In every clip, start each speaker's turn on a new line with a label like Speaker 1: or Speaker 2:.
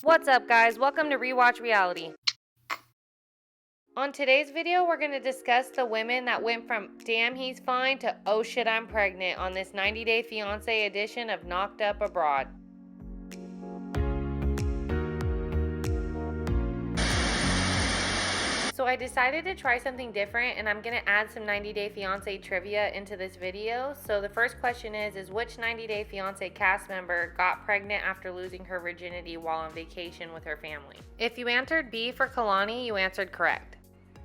Speaker 1: What's up, guys? Welcome to Rewatch Reality. On today's video, we're going to discuss the women that went from damn he's fine to oh shit I'm pregnant on this 90 Day Fiancé edition of Knocked Up Abroad. So I decided to try something different, and I'm going to add some 90 Day Fiancé trivia into this video. So the first question is which 90 Day Fiancé cast member got pregnant after losing her virginity while on vacation with her family? If you answered B for Kalani, you answered correct.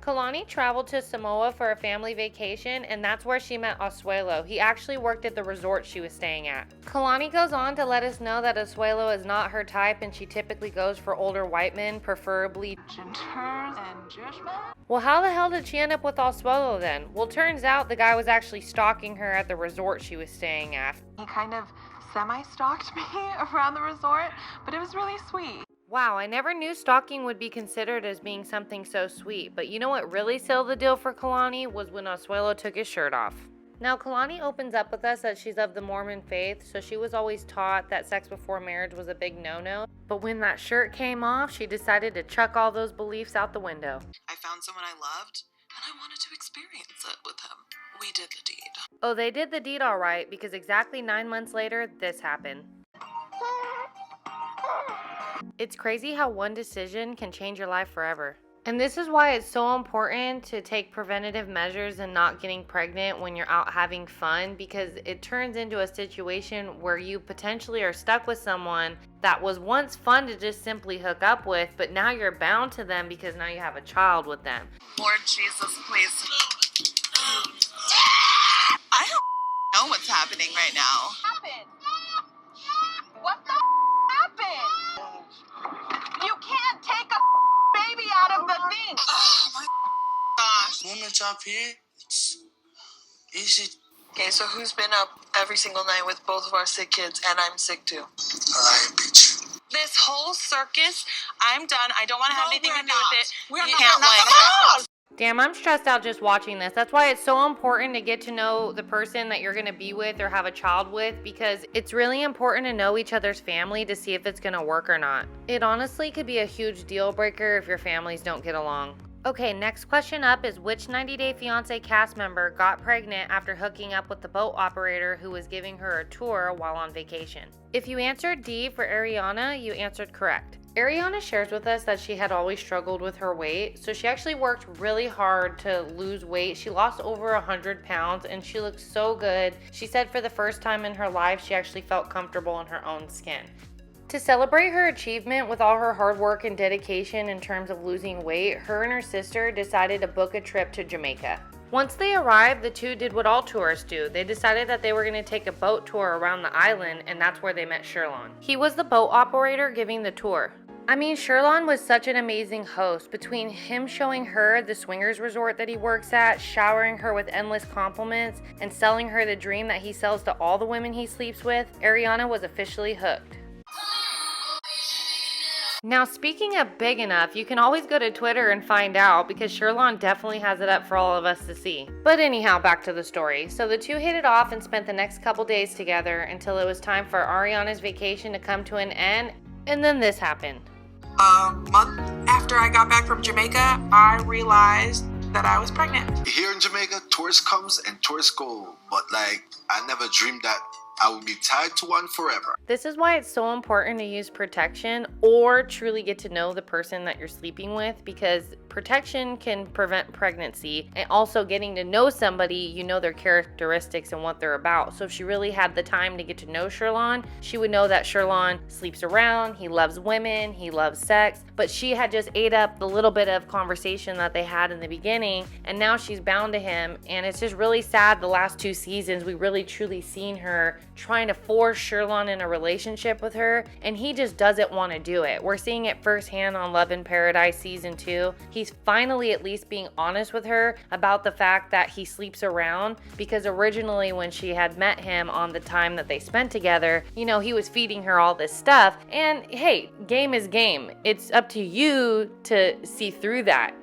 Speaker 1: Kalani traveled to Samoa for a family vacation, and that's where she met Asuelo. He actually worked at the resort she was staying at. Kalani goes on to let us know that Asuelo is not her type, and she typically goes for older white men, preferably gingers and judgment. Well, how the hell did she end up with Asuelo then? Well, turns out the guy was actually stalking her at the resort she was staying at.
Speaker 2: He kind of semi-stalked me around the resort, but it was really sweet.
Speaker 1: Wow, I never knew stalking would be considered as being something so sweet, but you know what really sealed the deal for Kalani was when Asuelo took his shirt off. Now, Kalani opens up with us that she's of the Mormon faith, so she was always taught that sex before marriage was a big no-no. But when that shirt came off, she decided to chuck all those beliefs out the window.
Speaker 2: I found someone I loved, and I wanted to experience it with him. We did the deed.
Speaker 1: Oh, they did the deed all right, because exactly 9 months later, this happened. It's crazy how one decision can change your life forever. And this is why it's so important to take preventative measures and not getting pregnant when you're out having fun, because it turns into a situation where you potentially are stuck with someone that was once fun to just simply hook up with, but now you're bound to them because now you have a child with them.
Speaker 2: Lord Jesus, please. I don't know what's happening right now. What the happened? You can't take a baby out of the thing. Oh my gosh.
Speaker 3: Moment up here, it's easy.
Speaker 2: Okay, so who's been up every single night with both of our sick kids, and I'm sick too?
Speaker 3: Alright, bitch.
Speaker 2: This whole circus, I'm done. I don't want to have anything to do with it.
Speaker 3: We're
Speaker 2: You
Speaker 3: not.
Speaker 2: can't
Speaker 3: Come on!
Speaker 1: Damn, I'm stressed out just watching this. That's why it's so important to get to know the person that you're going to be with or have a child with, because it's really important to know each other's family to see if it's going to work or not. It honestly could be a huge deal breaker if your families don't get along. Okay, next question up is which 90 Day Fiancé cast member got pregnant after hooking up with the boat operator who was giving her a tour while on vacation? If you answered D for Ariana, you answered correct. Ariana shares with us that she had always struggled with her weight, so she actually worked really hard to lose weight. She lost over 100 pounds and she looked so good. She said for the first time in her life, she actually felt comfortable in her own skin. To celebrate her achievement with all her hard work and dedication in terms of losing weight, her and her sister decided to book a trip to Jamaica. Once they arrived, the two did what all tourists do. They decided that they were going to take a boat tour around the island, and that's where they met Sherlon. He was the boat operator giving the tour. I mean, Sherlon was such an amazing host. Between him showing her the swingers resort that he works at, showering her with endless compliments, and selling her the dream that he sells to all the women he sleeps with, Ariana was officially hooked. Now, speaking of big enough, you can always go to Twitter and find out, because Sherlon definitely has it up for all of us to see. But anyhow, back to the story. So the two hit it off and spent the next couple days together until it was time for Ariana's vacation to come to an end, and then this happened.
Speaker 4: A month after I got back from Jamaica, I realized that I was pregnant.
Speaker 3: Here in Jamaica, tourists comes and tourists go, but I never dreamed that I would be tied to one forever.
Speaker 1: This is why it's so important to use protection or truly get to know the person that you're sleeping with, because protection can prevent pregnancy, and also getting to know somebody, you know their characteristics and what they're about. So if she really had the time to get to know Sherlon, she would know that Sherlon sleeps around, he loves women, he loves sex, but she had just ate up the little bit of conversation that they had in the beginning, and now she's bound to him. And it's just really sad the last 2 seasons we really truly seen her trying to force Sherlon in a relationship with her, and he just doesn't want to do it. We're seeing it firsthand on Love in Paradise season 2. He's finally at least being honest with her about the fact that he sleeps around, because originally when she had met him on the time that they spent together, you know, he was feeding her all this stuff. And hey, game is game. It's up to you to see through that.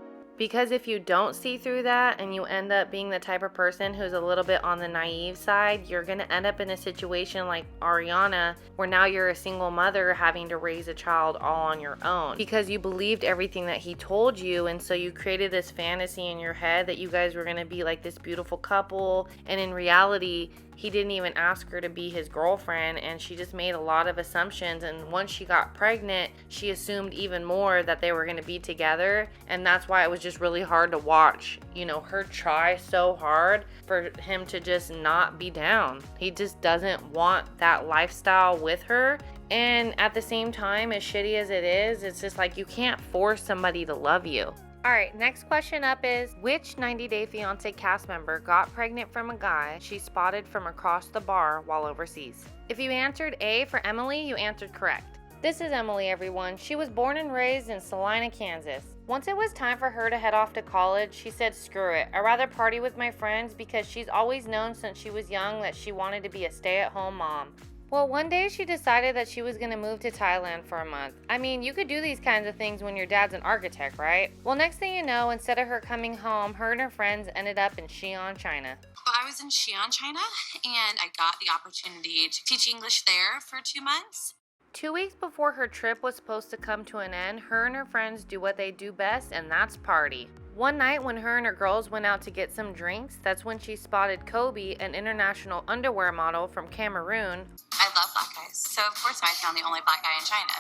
Speaker 1: Because if you don't see through that and you end up being the type of person who's a little bit on the naive side, you're going to end up in a situation like Ariana, where now you're a single mother having to raise a child all on your own because you believed everything that he told you. And so you created this fantasy in your head that you guys were going to be like this beautiful couple. And in reality, he didn't even ask her to be his girlfriend, and she just made a lot of assumptions. And once she got pregnant, she assumed even more that they were going to be together. And that's why it was just really hard to watch, you know, her try so hard for him to just not be down. He just doesn't want that lifestyle with her. And at the same time, as shitty as it is, it's just like you can't force somebody to love you. All right, next question up is, which 90 Day Fiancé cast member got pregnant from a guy she spotted from across the bar while overseas? If you answered A for Emily, you answered correct. This is Emily, everyone. She was born and raised in Salina, Kansas. Once it was time for her to head off to college, she said, screw it. I'd rather party with my friends, because she's always known since she was young that she wanted to be a stay-at-home mom. Well, one day she decided that she was going to move to Thailand for a month. I mean, you could do these kinds of things when your dad's an architect, right? Well, next thing you know, instead of her coming home, her and her friends ended up in Xi'an, China.
Speaker 5: I was in Xi'an, China, and I got the opportunity to teach English there for 2 months.
Speaker 1: 2 weeks before her trip was supposed to come to an end, her and her friends do what they do best, and that's party. One night when her and her girls went out to get some drinks, that's when she spotted Kobe, an international underwear model from Cameroon.
Speaker 5: I love black guys, so of course I found the only black guy in China.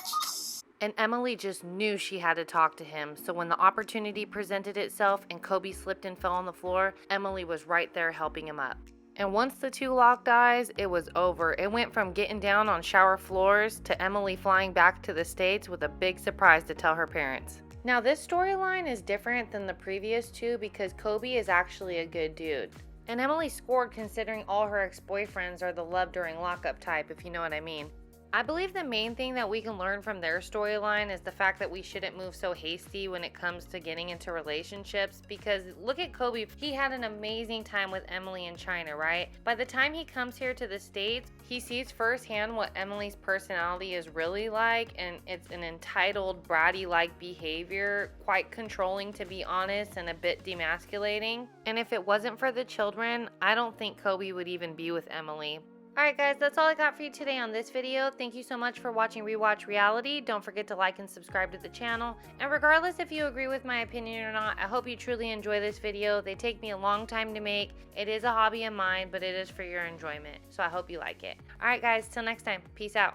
Speaker 1: And Emily just knew she had to talk to him, so when the opportunity presented itself and Kobe slipped and fell on the floor, Emily was right there helping him up. And once the two locked eyes, it was over. It went from getting down on shower floors to Emily flying back to the States with a big surprise to tell her parents. Now, this storyline is different than the previous two because Kobe is actually a good dude. And Emily scored considering all her ex-boyfriends are the love during lockup type, if you know what I mean. I believe the main thing that we can learn from their storyline is the fact that we shouldn't move so hasty when it comes to getting into relationships, because look at Kobe. He had an amazing time with Emily in China, right? By the time he comes here to the States, he sees firsthand what Emily's personality is really like, and it's an entitled, bratty-like behavior, quite controlling to be honest, and a bit demasculating. And if it wasn't for the children, I don't think Kobe would even be with Emily. Alright guys, that's all I got for you today on this video. Thank you so much for watching Rewatch Reality. Don't forget to like and subscribe to the channel. And regardless if you agree with my opinion or not, I hope you truly enjoy this video. They take me a long time to make. It is a hobby of mine, but it is for your enjoyment. So I hope you like it. Alright guys, till next time. Peace out.